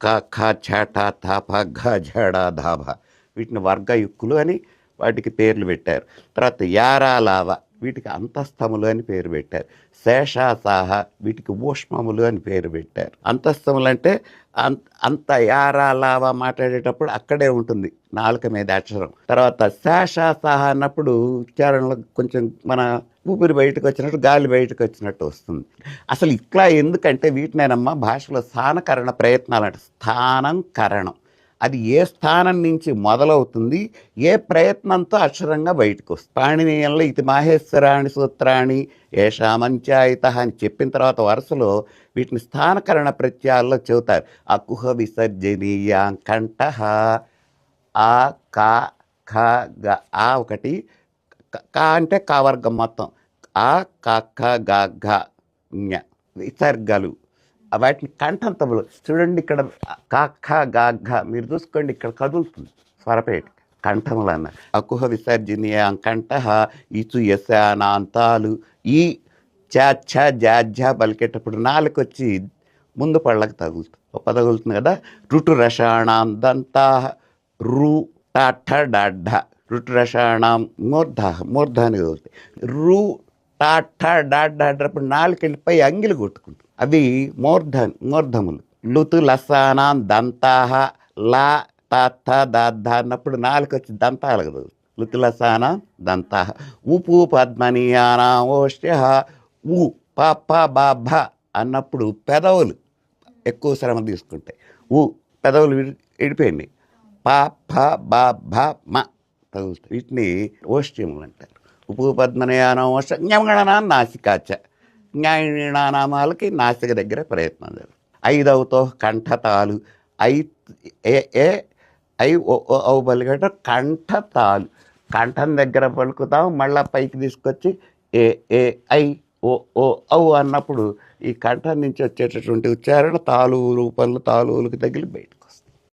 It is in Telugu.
క ఖ ఛ ఠ థ ఫ ఘ ఝ డ ధ భ వీటిని వర్గయుక్కులు అని వాటికి పేర్లు పెట్టారు. తర్వాత యారా లావ వీటికి అంతస్తములు అని పేరు పెట్టారు. శేషాసాహ వీటికి ఊష్మములు అని పేరు పెట్టారు. అంతస్తములు అంటే అంత యారా లావా మాట్లాడేటప్పుడు అక్కడే ఉంటుంది నాలుక మీద అక్షరం. తర్వాత శేషాసాహ అన్నప్పుడు ఉచ్చారణలో కొంచెం మన ఊపిరి బయటకు వచ్చినట్టు గాలి బయటకు వచ్చినట్టు వస్తుంది. అసలు ఇట్లా ఎందుకంటే వీటినేనమ్మా భాషలో స్థానకరణ ప్రయత్నాలు అంటే స్థానం కరణం అది ఏ స్థానం నుంచి మొదలవుతుంది, ఏ ప్రయత్నంతో అక్షరంగా బయటకు వస్తుంది. పాణినీయంలో ఇది మాహేశ్వరాణి సూత్రాణి ఏషామంచాయిత అని చెప్పిన తర్వాత వరుసలో వీటిని స్థానకరణ ప్రత్యయాల్లో చెబుతారు. అకుహ విసర్జనీయాం కంఠ ఆ కా ఖ గ ఆ ఒకటి కా అంటే కావర్గం మొత్తం ఆ క ఖ గ ఘ ఞ విసర్గలు వాటిని కంఠంతములు చూడండి. ఇక్కడ కా ఖ గా ఘ మీరు చూసుకోండి, ఇక్కడ కదులుతుంది స్వరపేట కంఠములు అన్న. అకుహ విసర్జనీయ కంఠ ఇచు యశానాంతాలు ఈ ఛ జాఝ పలికేటప్పుడు నాలుగు వచ్చి ముందు పళ్ళకి తగులుతుంది కదా. రుటు రసాణం దంతా రు టాఠ డాఢ రుటు రసాణం మూర్ధాన్ని కదులుతాయి. రు టాఠ డాఢ అన్నప్పుడు నాలుగు వెళ్ళిపోయి అంగిలు కొట్టుకుంటుంది. అవి మూర్ధములు. లుతు లసానాం దంతాహ లా తాథ దాద్ధ అన్నప్పుడు నాలుగు వచ్చి దంతాలు కదా. లుతు లసానాం దంతాహ ఉపు పద్మనీయానాం ఓష్య ఉ ప ప బ భ అన్నప్పుడు పెదవులు ఎక్కువ శ్రమ తీసుకుంటాయి. పెదవులు విడిపోయింది. ప ఫ బ భ మ తగులుతాయి. వీటిని ఓష్ట్యములు అంటారు. ఉపు పద్మనీయానాం ఓష్య జ్ఞమగణనా నాసికాచ జ్ఞానామాలకి నాసిక దగ్గర ప్రయత్నం జరుగుతుంది. ఐదవతో కంఠతాలు ఐ ఓ పలికేట కంఠతాలు కంఠం దగ్గర పలుకుతాం, మళ్ళీ పైకి తీసుకొచ్చి ఏ ఐ ఓ ఔ అన్నప్పుడు ఈ కంఠం నుంచి వచ్చేటటువంటి ఉచ్చారణ తాలు రూపంలో తాలువులకు తగిలి బయట